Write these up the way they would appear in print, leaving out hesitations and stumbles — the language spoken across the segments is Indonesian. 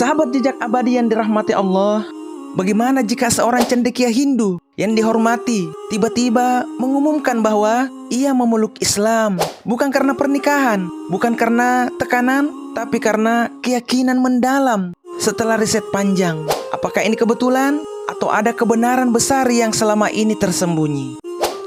Sahabat jejak abadi yang dirahmati Allah, bagaimana jika seorang cendekia Hindu yang dihormati tiba-tiba mengumumkan bahwa ia memeluk Islam, bukan karena pernikahan, bukan karena tekanan, tapi karena keyakinan mendalam setelah riset panjang? Apakah ini kebetulan atau ada kebenaran besar yang selama ini tersembunyi?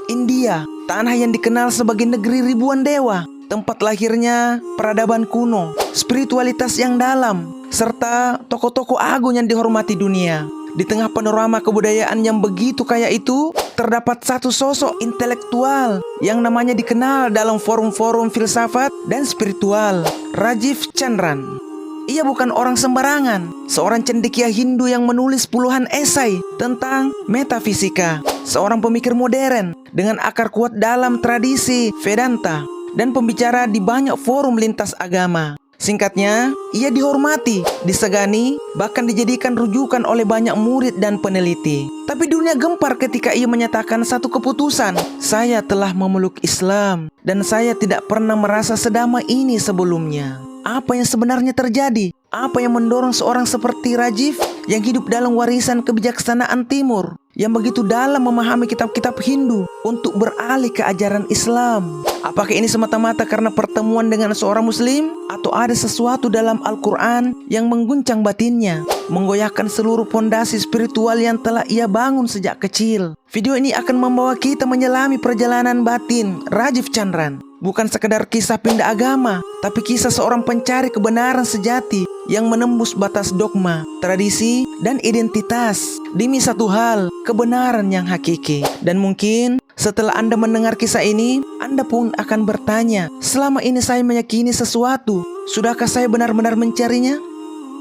India, tanah yang dikenal sebagai negeri ribuan dewa, tempat lahirnya peradaban kuno, spiritualitas yang dalam, serta tokoh-tokoh agung yang dihormati dunia. Di tengah panorama kebudayaan yang begitu kaya itu, terdapat satu sosok intelektual yang namanya dikenal dalam forum-forum filsafat dan spiritual, Rajiv Chandran. Ia bukan orang sembarangan, seorang cendekia Hindu yang menulis puluhan esai tentang metafisika, seorang pemikir modern dengan akar kuat dalam tradisi Vedanta, dan pembicara di banyak forum lintas agama. Singkatnya, ia dihormati, disegani, bahkan dijadikan rujukan oleh banyak murid dan peneliti. Tapi dunia gempar ketika ia menyatakan satu keputusan, "Saya telah memeluk Islam dan saya tidak pernah merasa sedamai ini sebelumnya." Apa yang sebenarnya terjadi? Apa yang mendorong seorang seperti Rajiv yang hidup dalam warisan kebijaksanaan Timur, yang begitu dalam memahami kitab-kitab Hindu untuk beralih ke ajaran Islam? Apakah ini semata-mata karena pertemuan dengan seorang Muslim? Atau ada sesuatu dalam Al-Quran yang mengguncang batinnya, menggoyahkan seluruh fondasi spiritual yang telah ia bangun sejak kecil? Video ini akan membawa kita menyelami perjalanan batin Rajiv Chandran. Bukan sekedar kisah pindah agama, tapi kisah seorang pencari kebenaran sejati yang menembus batas dogma, tradisi, dan identitas demi satu hal, kebenaran yang hakiki. Dan mungkin setelah Anda mendengar kisah ini, Anda pun akan bertanya, selama ini saya meyakini sesuatu, sudahkah saya benar-benar mencarinya?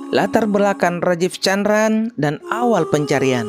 Latar belakang Rajiv Chandran dan awal pencarian.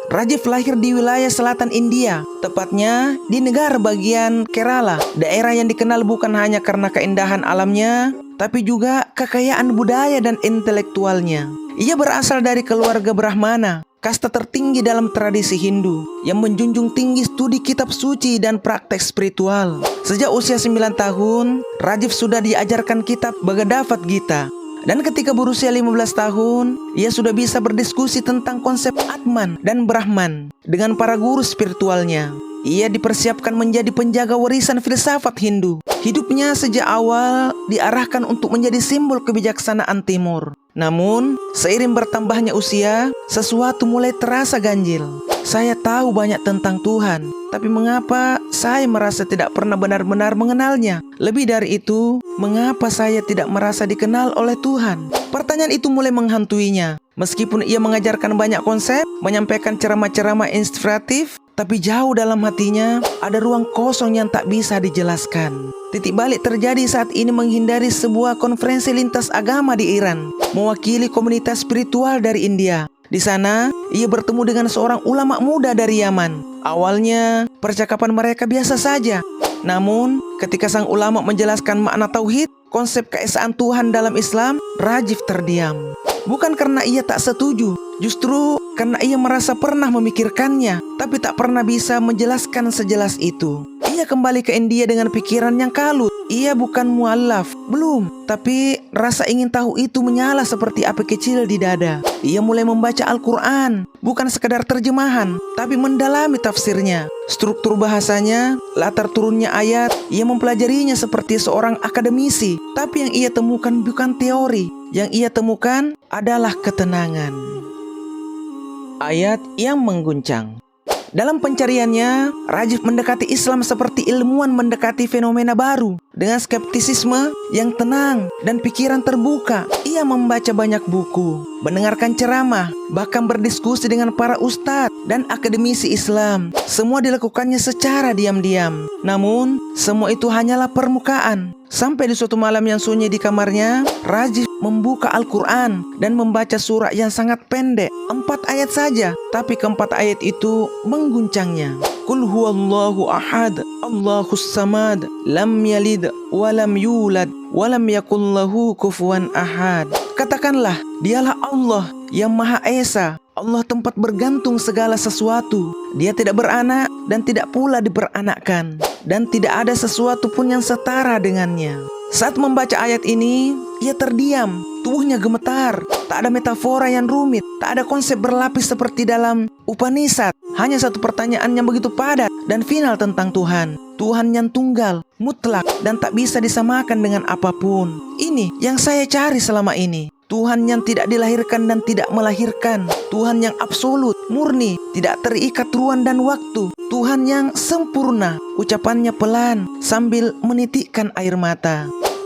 Rajiv lahir di wilayah selatan India, tepatnya di negara bagian Kerala, daerah yang dikenal bukan hanya karena keindahan alamnya, tapi juga kekayaan budaya dan intelektualnya. Ia berasal dari keluarga Brahmana, kasta tertinggi dalam tradisi Hindu, yang menjunjung tinggi studi kitab suci dan praktek spiritual. Sejak usia 9 tahun, Rajiv sudah diajarkan kitab Bhagavad Gita. Dan ketika berusia 15 tahun, ia sudah bisa berdiskusi tentang konsep Atman dan Brahman dengan para guru spiritualnya. Ia dipersiapkan menjadi penjaga warisan filsafat Hindu. Hidupnya sejak awal diarahkan untuk menjadi simbol kebijaksanaan Timur. Namun, seiring bertambahnya usia, sesuatu mulai terasa ganjil. Saya tahu banyak tentang Tuhan, tapi mengapa saya merasa tidak pernah benar-benar mengenalnya? Lebih dari itu, mengapa saya tidak merasa dikenal oleh Tuhan? Pertanyaan itu mulai menghantuinya. Meskipun ia mengajarkan banyak konsep, menyampaikan ceramah-ceramah inspiratif, tapi jauh dalam hatinya ada ruang kosong yang tak bisa dijelaskan. Titik balik terjadi saat ini menghindari sebuah konferensi lintas agama di Iran, mewakili komunitas spiritual dari India. Di sana, ia bertemu dengan seorang ulama muda dari Yaman. Awalnya, percakapan mereka biasa saja. Namun, ketika sang ulama menjelaskan makna tauhid, konsep keesaan Tuhan dalam Islam, Rajiv terdiam. Bukan karena ia tak setuju, justru karena ia merasa pernah memikirkannya, tapi tak pernah bisa menjelaskan sejelas itu. Ia kembali ke India dengan pikiran yang kalut. Ia bukan mualaf, belum, tapi rasa ingin tahu itu menyala seperti api kecil di dada. Ia mulai membaca Al-Quran, bukan sekedar terjemahan, tapi mendalami tafsirnya, struktur bahasanya, latar turunnya ayat. Ia mempelajarinya seperti seorang akademisi, tapi yang ia temukan bukan teori. Yang ia temukan adalah ketenangan. Ayat yang mengguncang. Dalam pencariannya, Rajiv mendekati Islam seperti ilmuwan mendekati fenomena baru, dengan skeptisisme yang tenang dan pikiran terbuka. Ia membaca banyak buku, mendengarkan ceramah, bahkan berdiskusi dengan para ustadz dan akademisi Islam. Semua dilakukannya secara diam-diam. Namun, semua itu hanyalah permukaan. Sampai di suatu malam yang sunyi di kamarnya, Rajiv membuka Al-Quran dan membaca surah yang sangat pendek, 4 ayat saja, tapi keempat ayat itu mengguncangnya. Qul huwallahu ahad, Allahus samad, lam yalid walam yulad walam yakul lahu kufuwan ahad. Katakanlah, dialah Allah yang Maha Esa, Allah tempat bergantung segala sesuatu. Dia tidak beranak dan tidak pula diperanakkan, dan tidak ada sesuatu pun yang setara dengannya. Saat membaca ayat ini, ia terdiam, tubuhnya gemetar. Tak ada metafora yang rumit, tak ada konsep berlapis seperti dalam Upanishad. Hanya satu pertanyaan yang begitu padat dan final tentang Tuhan. Tuhan yang tunggal, mutlak, dan tak bisa disamakan dengan apapun. Ini yang saya cari selama ini. Tuhan yang tidak dilahirkan dan tidak melahirkan. Tuhan yang absolut, murni, tidak terikat ruang dan waktu. Tuhan yang sempurna. Ucapannya pelan sambil menitikkan air mata.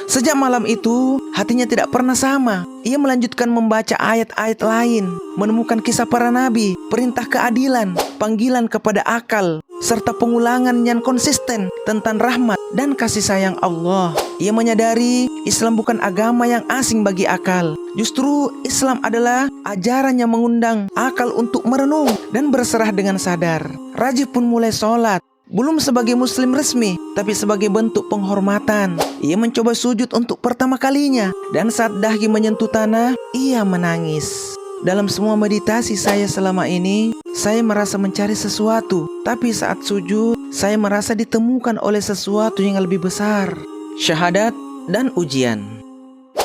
Sejak malam itu, hatinya tidak pernah sama. Ia melanjutkan membaca ayat-ayat lain, menemukan kisah para nabi, perintah keadilan, panggilan kepada akal, serta pengulangan yang konsisten tentang rahmat dan kasih sayang Allah. Ia menyadari Islam bukan agama yang asing bagi akal. Justru Islam adalah ajaran yang mengundang akal untuk merenung dan berserah dengan sadar. Rajif pun mulai sholat. Belum sebagai muslim resmi, tapi sebagai bentuk penghormatan. Ia mencoba sujud untuk pertama kalinya, dan saat dahi menyentuh tanah, ia menangis. Dalam semua meditasi saya selama ini, saya merasa mencari sesuatu. Tapi saat sujud, saya merasa ditemukan oleh sesuatu yang lebih besar. Syahadat dan ujian.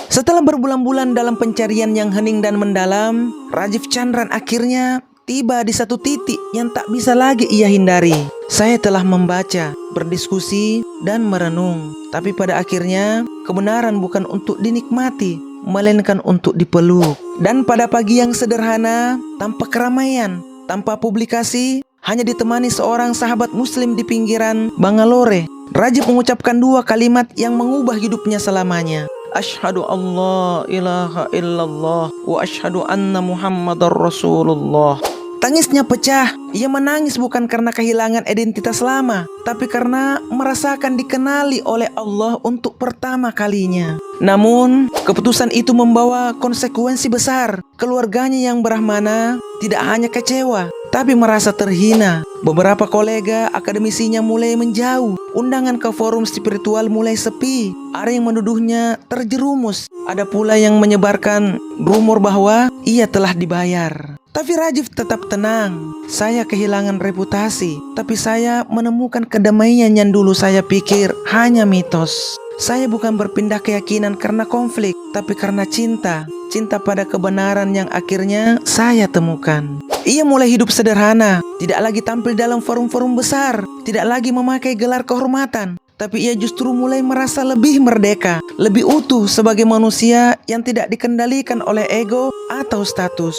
Setelah berbulan-bulan dalam pencarian yang hening dan mendalam, Rajiv Chandran akhirnya tiba di satu titik yang tak bisa lagi ia hindari. Saya telah membaca, berdiskusi, dan merenung. Tapi pada akhirnya, kebenaran bukan untuk dinikmati, melainkan untuk dipeluk. Dan pada pagi yang sederhana, tanpa keramaian, tanpa publikasi, hanya ditemani seorang sahabat muslim di pinggiran Bangalore, Rajiv mengucapkan dua kalimat yang mengubah hidupnya selamanya. Asyhadu Allah ilaha illallah wa asyhadu anna Muhammadar Rasulullah. Tangisnya pecah. Ia menangis bukan karena kehilangan identitas lama, tapi karena merasakan dikenali oleh Allah untuk pertama kalinya. Namun, keputusan itu membawa konsekuensi besar. Keluarganya yang brahmana tidak hanya kecewa, tapi merasa terhina. Beberapa kolega akademisinya mulai menjauh. Undangan ke forum spiritual mulai sepi. Ada yang menuduhnya terjerumus. Ada pula yang menyebarkan rumor bahwa ia telah dibayar. Tapi Rajiv tetap tenang. Saya kehilangan reputasi, tapi saya menemukan kedamaian yang dulu saya pikir hanya mitos. Saya bukan berpindah keyakinan karena konflik, tapi karena cinta. Cinta pada kebenaran yang akhirnya saya temukan. Ia mulai hidup sederhana, tidak lagi tampil dalam forum-forum besar, tidak lagi memakai gelar kehormatan. Tapi ia justru mulai merasa lebih merdeka, lebih utuh sebagai manusia yang tidak dikendalikan oleh ego atau status.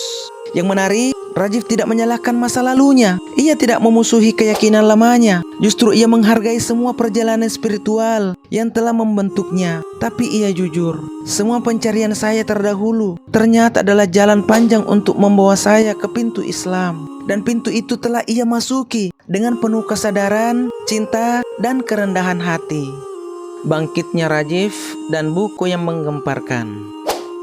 Yang menarik, Rajiv tidak menyalahkan masa lalunya. Ia tidak memusuhi keyakinan lamanya. Justru ia menghargai semua perjalanan spiritual yang telah membentuknya. Tapi ia jujur, semua pencarian saya terdahulu ternyata adalah jalan panjang untuk membawa saya ke pintu Islam. Dan pintu itu telah ia masuki dengan penuh kesadaran, cinta, dan kerendahan hati. Bangkitnya Rajiv dan buku yang menggemparkan.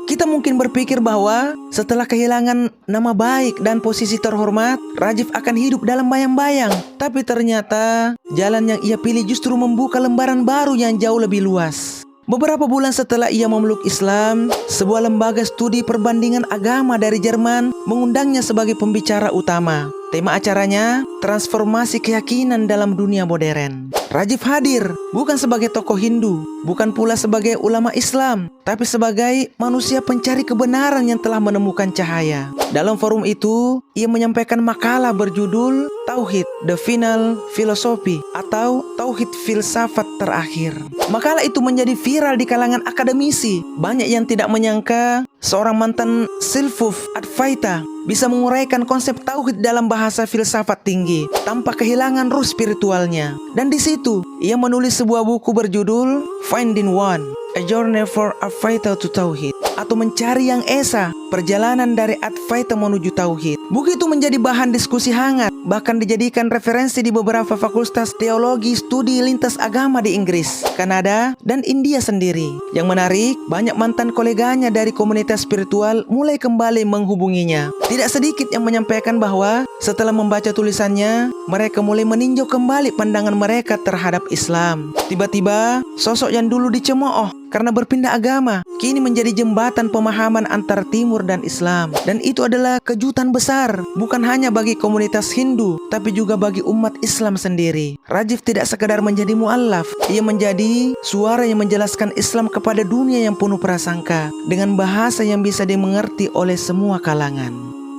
Kita mungkin berpikir bahwa setelah kehilangan nama baik dan posisi terhormat, Rajiv akan hidup dalam bayang-bayang. Tapi ternyata jalan yang ia pilih justru membuka lembaran baru yang jauh lebih luas. Beberapa bulan setelah ia memeluk Islam, sebuah lembaga studi perbandingan agama dari Jerman mengundangnya sebagai pembicara utama. Tema acaranya, transformasi keyakinan dalam dunia modern. Rajiv hadir, bukan sebagai tokoh Hindu, bukan pula sebagai ulama Islam, tapi sebagai manusia pencari kebenaran yang telah menemukan cahaya. Dalam forum itu, ia menyampaikan makalah berjudul Tauhid, The Final Philosophy, atau Tauhid Filsafat Terakhir. Makalah itu menjadi viral di kalangan akademisi. Banyak yang tidak menyangka seorang mantan Silfuf Advaita bisa menguraikan konsep tauhid dalam bahasa filsafat tinggi tanpa kehilangan ruh spiritualnya. Dan di situ ia menulis sebuah buku berjudul Finding One, A Journey for Advaita to Tauhid, atau Mencari Yang Esa, Perjalanan dari Advaita menuju Tauhid. Buku itu menjadi bahan diskusi hangat, bahkan dijadikan referensi di beberapa fakultas teologi studi lintas agama di Inggris, Kanada, dan India sendiri. Yang menarik, banyak mantan koleganya dari komunitas spiritual mulai kembali menghubunginya. Tidak sedikit yang menyampaikan bahwa setelah membaca tulisannya, mereka mulai meninjau kembali pandangan mereka terhadap Islam. Tiba-tiba, sosok yang dulu dicemooh karena berpindah agama, kini menjadi jembatan pemahaman antara Timur dan Islam. Dan itu adalah kejutan besar, bukan hanya bagi komunitas Hindu, tapi juga bagi umat Islam sendiri. Rajiv tidak sekadar menjadi mu'allaf, ia menjadi suara yang menjelaskan Islam kepada dunia yang penuh prasangka, dengan bahasa yang bisa dimengerti oleh semua kalangan.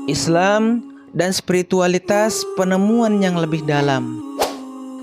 Islam dan spiritualitas penemuan yang lebih dalam.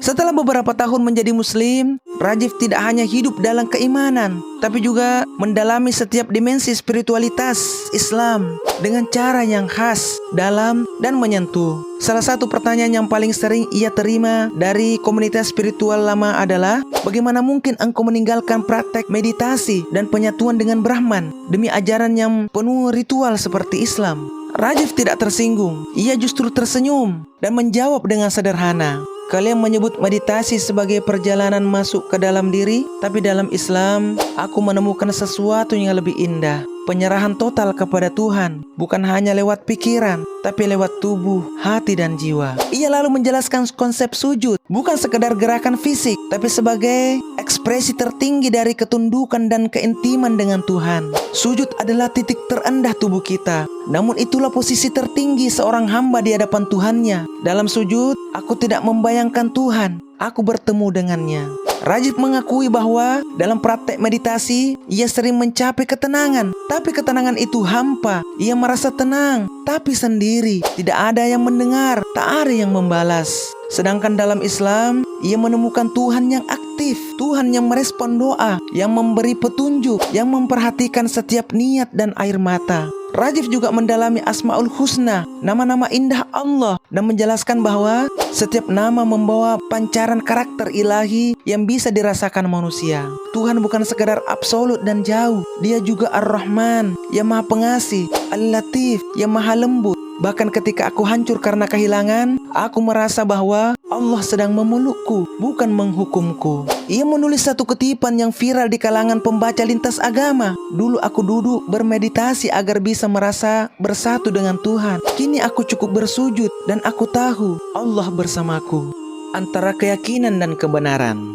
Setelah beberapa tahun menjadi muslim, Rajiv tidak hanya hidup dalam keimanan, tapi juga mendalami setiap dimensi spiritualitas Islam dengan cara yang khas, dalam, dan menyentuh. Salah satu pertanyaan yang paling sering ia terima dari komunitas spiritual lama adalah, bagaimana mungkin engkau meninggalkan praktek meditasi dan penyatuan dengan Brahman demi ajaran yang penuh ritual seperti Islam? Rajiv tidak tersinggung, ia justru tersenyum dan menjawab dengan sederhana, kalian menyebut meditasi sebagai perjalanan masuk ke dalam diri, tapi dalam Islam, aku menemukan sesuatu yang lebih indah. Penyerahan total kepada Tuhan, bukan hanya lewat pikiran, tapi lewat tubuh, hati, dan jiwa. Ia lalu menjelaskan konsep sujud, bukan sekedar gerakan fisik, tapi sebagai ekspresi tertinggi dari ketundukan dan keintiman dengan Tuhan. Sujud adalah titik terendah tubuh kita, namun itulah posisi tertinggi seorang hamba di hadapan Tuhannya. Dalam sujud, aku tidak membayangkan Tuhan, aku bertemu dengannya. Rajiv mengakui bahwa dalam praktek meditasi, ia sering mencapai ketenangan, tapi ketenangan itu hampa. Ia merasa tenang, tapi sendiri. Tidak ada yang mendengar, tak ada yang membalas. Sedangkan dalam Islam, ia menemukan Tuhan yang aktif, Tuhan yang merespon doa, yang memberi petunjuk, yang memperhatikan setiap niat dan air mata. Rajiv juga mendalami Asmaul Husna, nama-nama indah Allah, dan menjelaskan bahwa setiap nama membawa pancaran karakter ilahi yang bisa dirasakan manusia. Tuhan bukan sekadar absolut dan jauh, Dia juga Ar-Rahman, yang Maha Pengasih, Al-Latif, yang Maha Lembut. Bahkan ketika aku hancur karena kehilangan, aku merasa bahwa Allah sedang memelukku, bukan menghukumku. Ia menulis satu kutipan yang viral di kalangan pembaca lintas agama. Dulu aku duduk bermeditasi agar bisa merasa bersatu dengan Tuhan. Kini aku cukup bersujud dan aku tahu Allah bersamaku. Antara keyakinan dan kebenaran.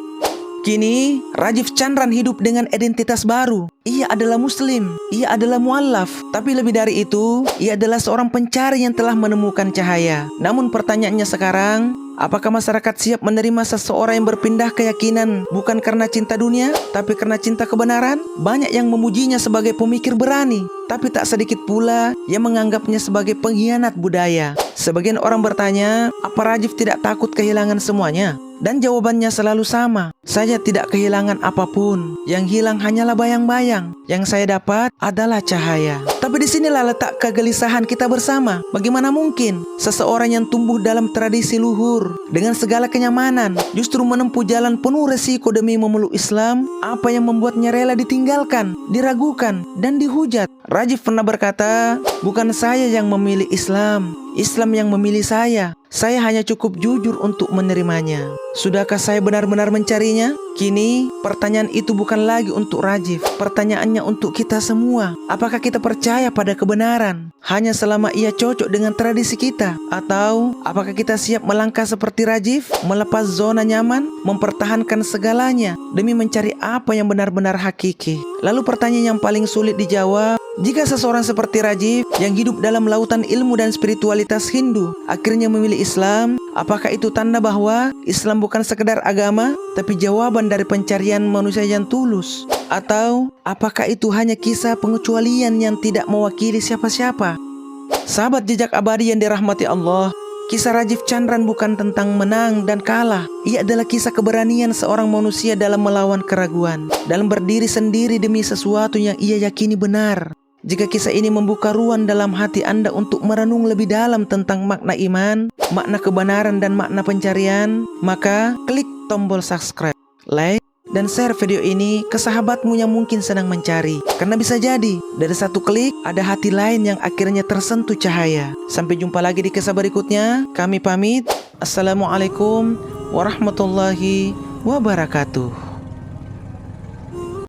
Kini, Rajiv Chandran hidup dengan identitas baru. Ia adalah muslim, ia adalah mu'allaf. Tapi lebih dari itu, ia adalah seorang pencari yang telah menemukan cahaya. Namun pertanyaannya sekarang, apakah masyarakat siap menerima seseorang yang berpindah keyakinan bukan karena cinta dunia, tapi karena cinta kebenaran? Banyak yang memujinya sebagai pemikir berani, tapi tak sedikit pula yang menganggapnya sebagai pengkhianat budaya. Sebagian orang bertanya, apa Rajiv tidak takut kehilangan semuanya? Dan jawabannya selalu sama, saya tidak kehilangan apapun. Yang hilang hanyalah bayang-bayang. Yang saya dapat adalah cahaya. Tapi disinilah letak kegelisahan kita bersama. Bagaimana mungkin seseorang yang tumbuh dalam tradisi luhur, dengan segala kenyamanan, justru menempuh jalan penuh resiko demi memeluk Islam? Apa yang membuatnya rela ditinggalkan, diragukan, dan dihujat? Rajiv pernah berkata, bukan saya yang memilih Islam, Islam yang memilih saya. Saya hanya cukup jujur untuk menerimanya. Sudahkah saya benar-benar mencarinya? Kini, pertanyaan itu bukan lagi untuk Rajiv. Pertanyaannya untuk kita semua. Apakah kita percaya pada kebenaran hanya selama ia cocok dengan tradisi kita? Atau apakah kita siap melangkah seperti Rajiv, melepas zona nyaman, mempertahankan segalanya demi mencari apa yang benar-benar hakiki? Lalu pertanyaan yang paling sulit dijawab, jika seseorang seperti Rajiv yang hidup dalam lautan ilmu dan spiritualitas Hindu akhirnya memilih Islam, apakah itu tanda bahwa Islam bukan sekedar agama, tapi jawaban dari pencarian manusia yang tulus? Atau apakah itu hanya kisah pengecualian yang tidak mewakili siapa-siapa? Sahabat jejak abadi yang dirahmati Allah, kisah Rajiv Chandran bukan tentang menang dan kalah. Ia adalah kisah keberanian seorang manusia dalam melawan keraguan, dalam berdiri sendiri demi sesuatu yang ia yakini benar. Jika kisah ini membuka ruang dalam hati Anda untuk merenung lebih dalam tentang makna iman, makna kebenaran, dan makna pencarian, maka klik tombol subscribe, like, dan share video ini ke sahabatmu yang mungkin sedang mencari. Karena bisa jadi, dari satu klik, ada hati lain yang akhirnya tersentuh cahaya. Sampai jumpa lagi di kisah berikutnya. Kami pamit. Assalamualaikum warahmatullahi wabarakatuh.